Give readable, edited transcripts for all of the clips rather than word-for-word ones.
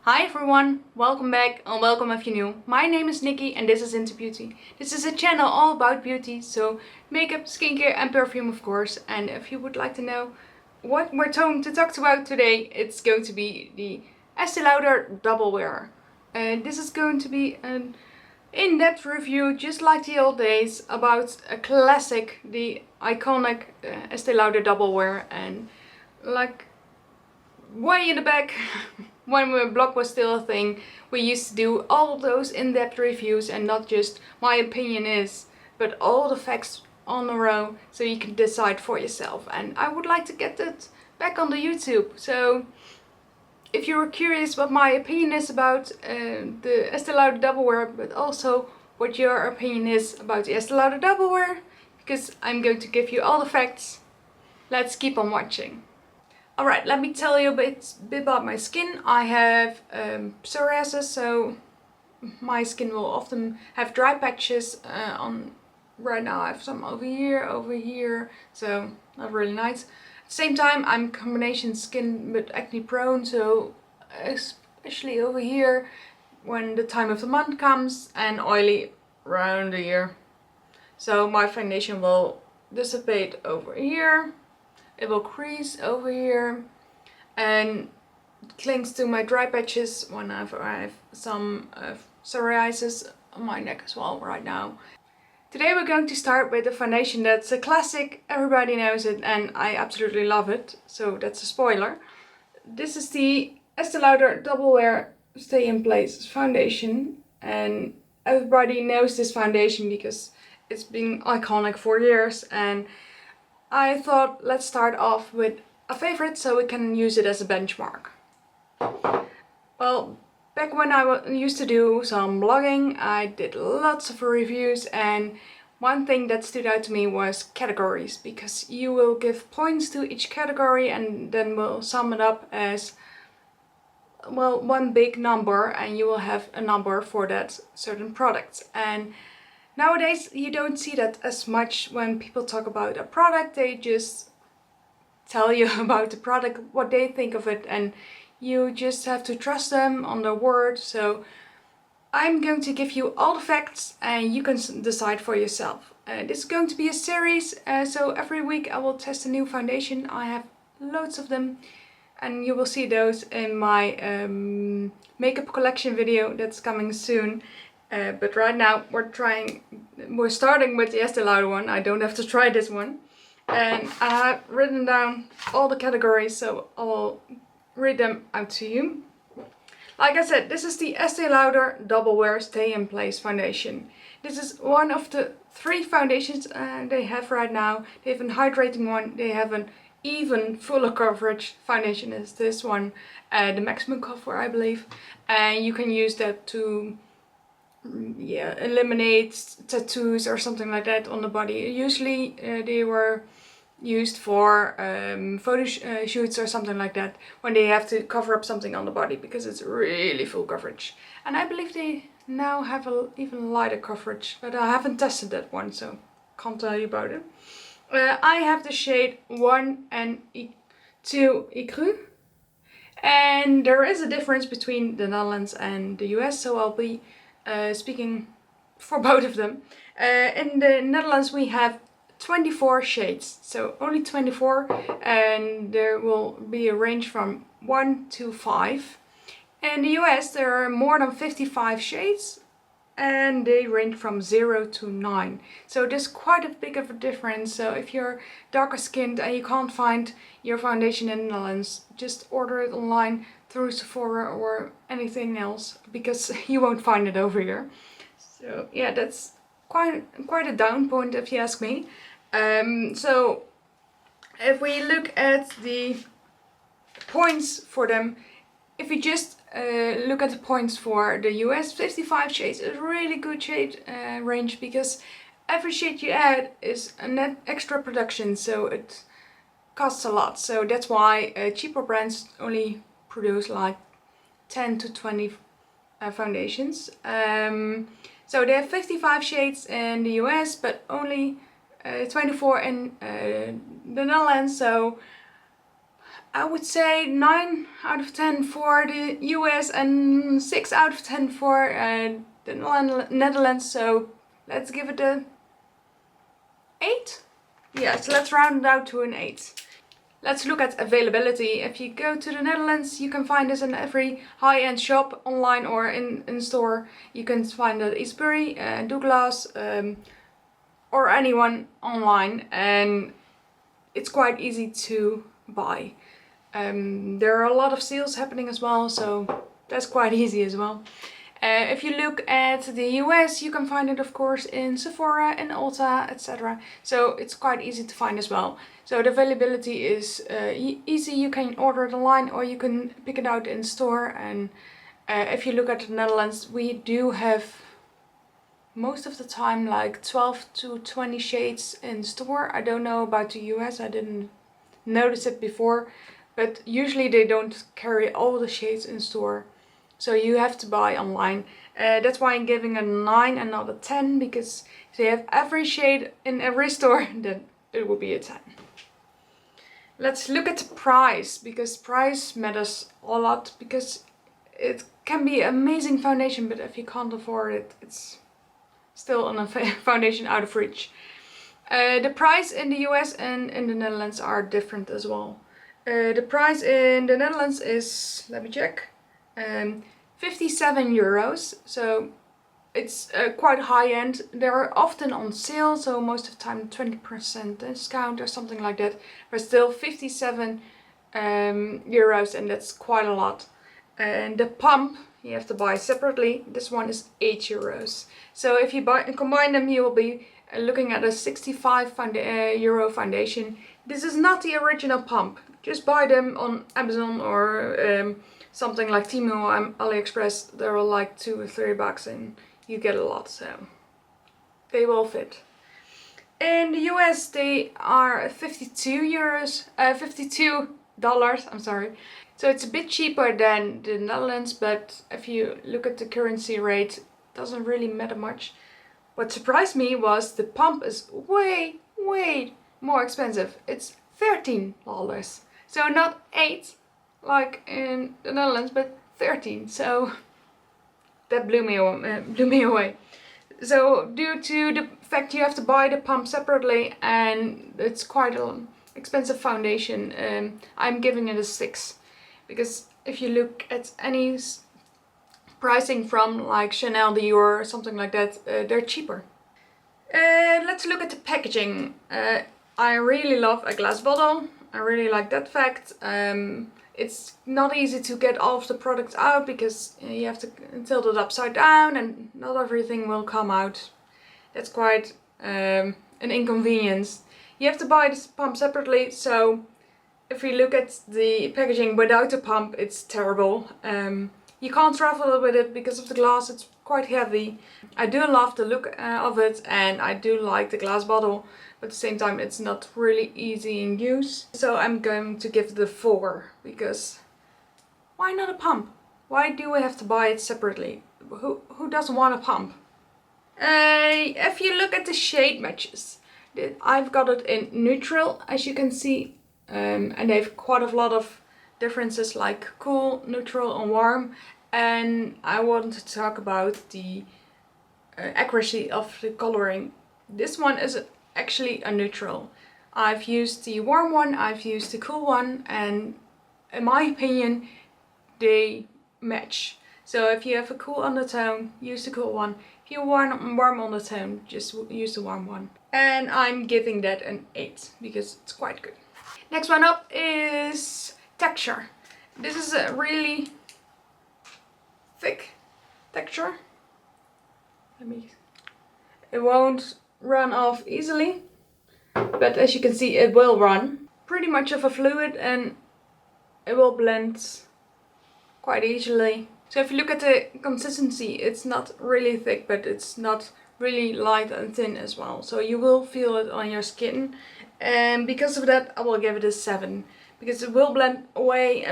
Hi everyone, welcome back or welcome if you're new. My name is Nikki and this is Interbeauty. This is a channel all about beauty, so makeup, skincare and perfume of course. And if you would like to know what we're going to talk about today, it's going to be the Estée Lauder Double Wear. This is going to be an in-depth review, just like the old days, about a classic, the iconic Estée Lauder Double Wear. And like way in the back, when the blog was still a thing, we used to do all of those in-depth reviews, and not just my opinion is, but all the facts on a row, so you can decide for yourself. And I would like to get that back on the YouTube. So if you're curious what my opinion is about the Estée Lauder Double Wear, but also what your opinion is about the Estée Lauder Double Wear, because I'm going to give you all the facts, let's keep on watching. Alright, let me tell you a bit about my skin. I have psoriasis, so my skin will often have dry patches on. Right now I have some over here, so not really nice. At the same time, I'm combination skin but acne prone, so especially over here when the time of the month comes, and oily around the ear. So my foundation will dissipate over here. It will crease over here and it clings to my dry patches when I have some psoriasis on my neck as well right now. Today we're going to start with a foundation that's a classic, everybody knows it, and I absolutely love it, so that's a spoiler. This is the Estée Lauder Double Wear Stay in Place foundation, and everybody knows this foundation because it's been iconic for years, and I thought let's start off with a favorite so we can use it as a benchmark. Well, back when I used to do some blogging, I did lots of reviews, and one thing that stood out to me was categories, because you will give points to each category and then we'll sum it up as, well, one big number, and you will have a number for that certain product. And nowadays you don't see that as much. When people talk about a product, they just tell you about the product, what they think of it, and you just have to trust them on their word. So I'm going to give you all the facts and you can decide for yourself. This is going to be a series, so every week I will test a new foundation. I have loads of them, and you will see those in my makeup collection video that's coming soon. But right now we're starting with the Estée Lauder one. I don't have to try this one. And I have written down all the categories, so I will read them out to you. Like I said, this is the Estée Lauder Double Wear Stay in Place foundation. This is one of the 3 foundations they have right now. They have a hydrating one, they have an even fuller coverage foundation is this one, the maximum cover I believe. And you can use that to eliminate tattoos or something like that on the body. Usually they were used for photo shoots or something like that, when they have to cover up something on the body, because it's really full coverage. And I believe they now have a even lighter coverage, but I haven't tested that one, so can't tell you about it. I have the shade 1 and 2 Ecru, and there is a difference between the Netherlands and the US, so I'll be speaking for both of them. In the Netherlands we have 24 shades, so only 24, and there will be a range from 1 to 5. In the US there are more than 55 shades, and they range from 0 to 9. So there's quite a big of a difference. So if you're darker skinned and you can't find your foundation in the Netherlands, just order it online through Sephora or anything else, because you won't find it over here. So yeah, that's quite a down point if you ask me. So if we look at the points for them, if you just look at the points for the US, 55 shades is a really good shade range, because every shade you add is a net extra production, so it costs a lot. So that's why cheaper brands only produce like 10 to 20 foundations. So they have 55 shades in the US, but only 24 in the Netherlands. So I would say 9 out of 10 for the US and 6 out of 10 for the Netherlands. So let's give it a 8. Yes, let's round it out to an 8. Let's look at availability. If you go to the Netherlands, you can find this in every high-end shop, online or in store. You can find it at Eastbury, Douglas, or anyone online, and it's quite easy to buy. There are a lot of sales happening as well, so that's quite easy as well. If you look at the US, you can find it of course in Sephora and Ulta, etc. So it's quite easy to find as well. So the availability is easy. You can order it online or you can pick it out in store. And if you look at the Netherlands, we do have most of the time like 12 to 20 shades in store. I don't know about the US, I didn't notice it before, but usually they don't carry all the shades in store. So you have to buy online. That's why I'm giving a 9 and not a 10, because if they have every shade in every store, then it will be a 10. Let's look at the price, because price matters a lot, because it can be an amazing foundation, but if you can't afford it, it's still a foundation out of reach. The price in the US and in the Netherlands are different as well. The price in the Netherlands is, let me check, 57 euros, so it's quite high end. They're often on sale, so most of the time 20% discount or something like that, but still 57 euros, and that's quite a lot. And the pump you have to buy separately. This one is 8 euros. So if you combine them, you will be looking at a 65 euro foundation. This is not the original pump. Just buy them on Amazon or something like Temu or AliExpress. They're like $2 or $3 and you get a lot, so they will fit. In the US they are 52 euros, $52, I'm sorry. So it's a bit cheaper than the Netherlands, but if you look at the currency rate, it doesn't really matter much. What surprised me was the pump is way more expensive. It's $13. So not 8 like in the Netherlands, but 13. So that blew me away. So due to the fact you have to buy the pump separately and it's quite an expensive foundation, I'm giving it a 6. Because if you look at any pricing from like Chanel, Dior or something like that, they're cheaper. Let's look at the packaging. I really love a glass bottle. I really like that fact. It's not easy to get all of the products out because you have to tilt it upside down and not everything will come out. That's quite an inconvenience. You have to buy this pump separately, so if we look at the packaging without the pump, it's terrible. You can't travel with it because of the glass, it's quite heavy. I do love the look of it and I do like the glass bottle, but at the same time it's not really easy in use. So I'm going to give it a 4, because why not a pump? Why do we have to buy it separately? Who doesn't want a pump? If you look at the shade matches, I've got it in neutral, as you can see. And they have quite a lot of differences like cool, neutral and warm. And I want to talk about the accuracy of the coloring. This one is actually a neutral. I've used the warm one, I've used the cool one, and in my opinion they match. So if you have a cool undertone, use the cool one. If you want a warm undertone, just use the warm one. And I'm giving that an 8 because it's quite good. Next one up is texture. This is a really thick texture. It won't run off easily, but as you can see it will run. Pretty much of a fluid and it will blend quite easily. So if you look at the consistency, it's not really thick, but it's not really light and thin as well. So you will feel it on your skin. And because of that, I will give it a 7. Because it will blend away,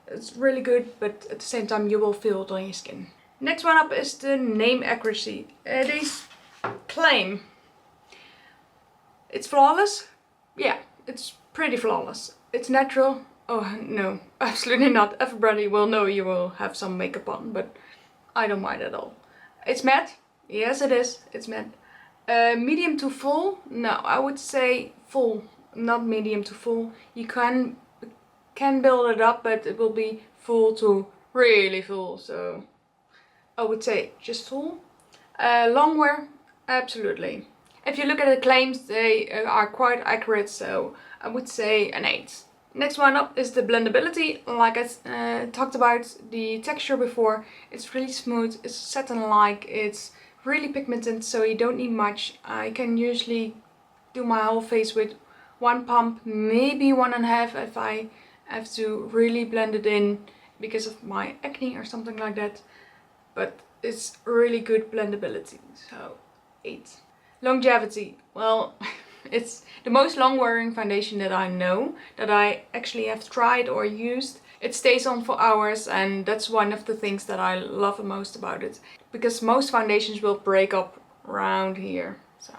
it's really good, but at the same time you will feel it on your skin. Next one up is the name accuracy. They claim it's flawless. Yeah, it's pretty flawless. It's natural, Oh no, absolutely not. Everybody will know you will have some makeup on, but I don't mind at all. It's matte. Yes, it is. It's matte. Medium to full? No, I would say full, not medium to full. You can build it up, but it will be full to really full. So I would say just full. Long wear? Absolutely. If you look at the claims, they are quite accurate, so I would say an 8. Next one up is the blendability. Like I talked about the texture before, it's really smooth, it's satin-like, it's really pigmented, so you don't need much. I can usually do my whole face with one pump, maybe 1.5 if I have to really blend it in because of my acne or something like that. But it's really good blendability, so 8. Longevity, well, it's the most long wearing foundation that I know, that I actually have tried or used. It stays on for hours, and that's one of the things that I love the most about it, because most foundations will break up around here. So,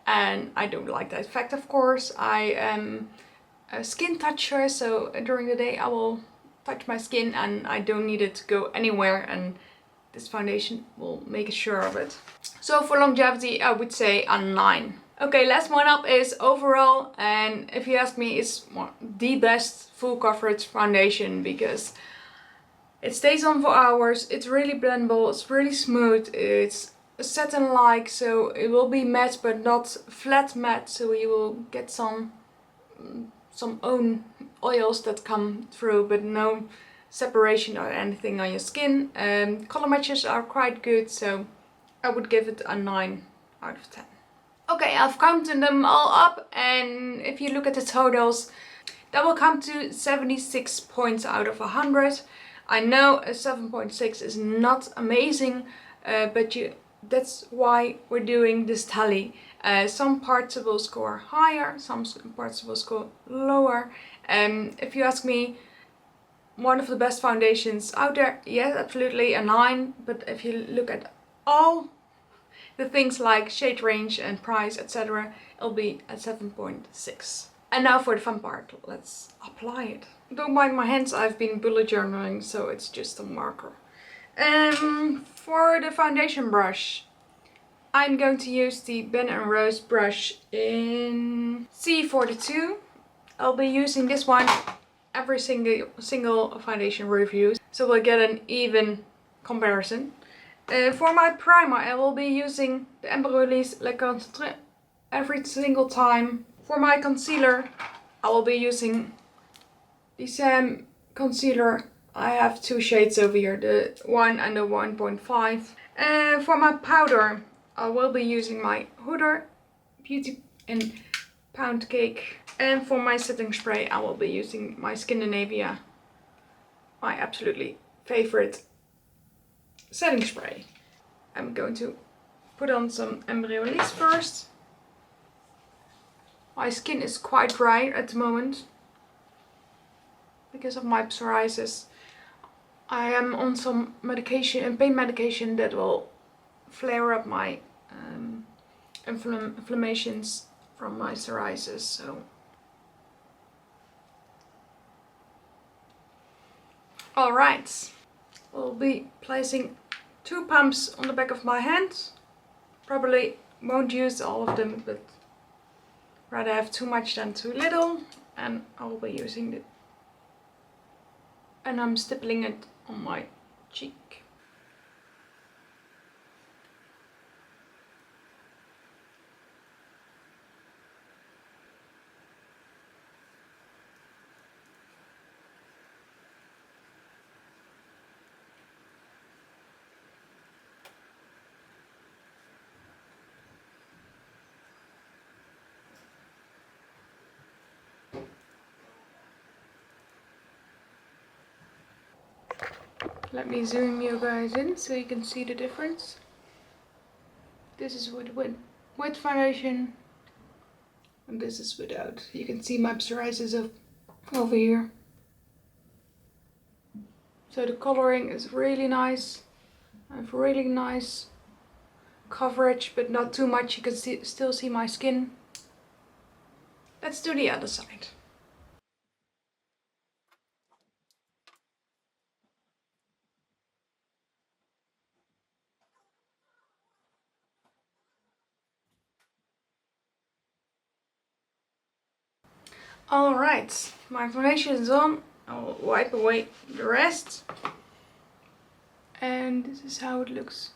and I don't like that fact, of course. I am a skin toucher, so during the day I will touch my skin and I don't need it to go anywhere, and this foundation will make sure of it. So for longevity, I would say a 9. Okay, last one up is overall, and if you ask me, it's the best full coverage foundation because it stays on for hours, it's really blendable, it's really smooth, it's satin-like, so it will be matte but not flat matte, so you will get some own oils that come through, but no separation or anything on your skin. Color matches are quite good, so I would give it a 9 out of 10. Okay, I've counted them all up, and if you look at the totals, that will come to 76 points out of 100. I know a 7.6 is not amazing, but that's why we're doing this tally. Some parts will score higher, some parts will score lower. If you ask me, one of the best foundations out there, yes, absolutely a 9. But if you look at all the things like shade range and price, etc., it'll be at 7.6. And now for the fun part, let's apply it. Don't mind my hands, I've been bullet journaling, so it's just a marker. For the foundation brush, I'm going to use the Ben & Rose brush in C42. I'll be using this one every single foundation review, so we'll get an even comparison. For my primer, I will be using the Embryolisse Lait Concentré every single time. For my concealer, I will be using the Saem concealer. I have 2 shades over here, the 1 and the 1.5. For my powder, I will be using my Huda Beauty in Poundcake. And for my setting spray, I will be using my Scandinavia, my absolutely favorite setting spray. I'm going to put on some Embryolisse first. My skin is quite dry at the moment because of my psoriasis. I am on some medication, pain medication, that will flare up my inflammations from my psoriasis. So, alright, we'll be placing 2 pumps on the back of my hand. Probably won't use all of them, but rather have too much than too little. And I will be using it, and I'm stippling it on my cheek. Let me zoom you guys in so you can see the difference. This is with foundation, and this is without. You can see my psoriasis over here. So the coloring is really nice. I have really nice coverage, but not too much. You can still see my skin. Let's do the other side. Alright, my foundation is on. I'll wipe away the rest. And this is how it looks.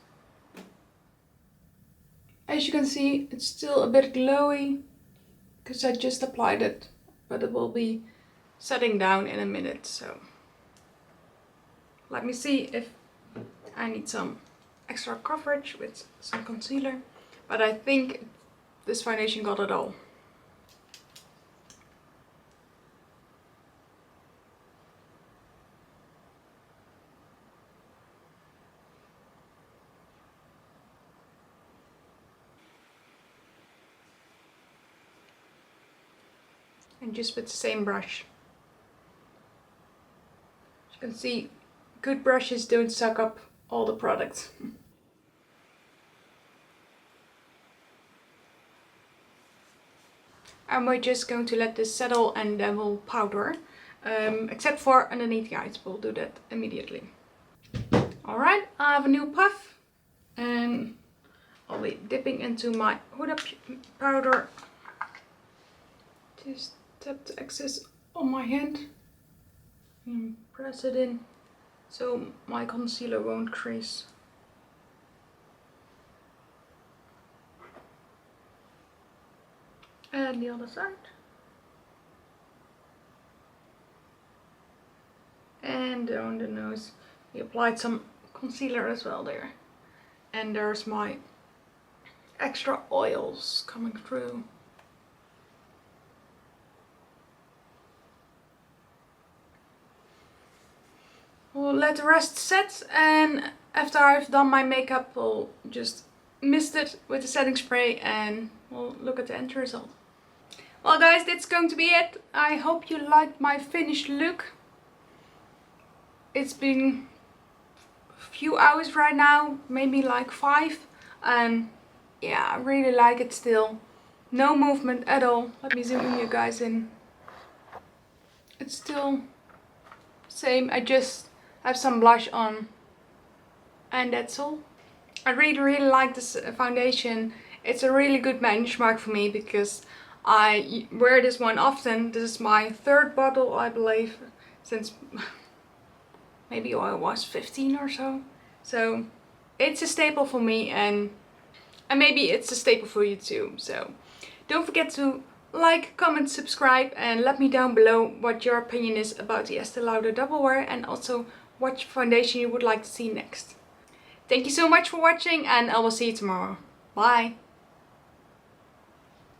As you can see, it's still a bit glowy because I just applied it, but it will be setting down in a minute. So let me see if I need some extra coverage with some concealer, but I think this foundation got it all. And just with the same brush. As you can see, good brushes don't suck up all the products. And we're just going to let this settle and then we'll powder. Except for underneath the eyes, we'll do that immediately. Alright, I have a new puff. And I'll be dipping into my Huda powder. Just tap the excess on my hand and press it in so my concealer won't crease. And the other side. And down the nose. We applied some concealer as well there. And there's my extra oils coming through. We'll let the rest set, and after I've done my makeup, we'll just mist it with the setting spray and we'll look at the end result. Well guys, that's going to be it. I hope you liked my finished look. It's been a few hours right now, maybe like 5. And yeah, I really like it still. No movement at all. Let me zoom you guys in. It's still same. I just have some blush on and that's all. I really like this foundation. It's a really good benchmark for me because I wear this one often. This is my 3rd bottle, I believe, since maybe I was 15 or so. So it's a staple for me, and maybe it's a staple for you too. So don't forget to like, comment, subscribe, and let me down below what your opinion is about the Estée Lauder Double Wear, and also what foundation you would like to see next. Thank you so much for watching, and I will see you tomorrow. Bye!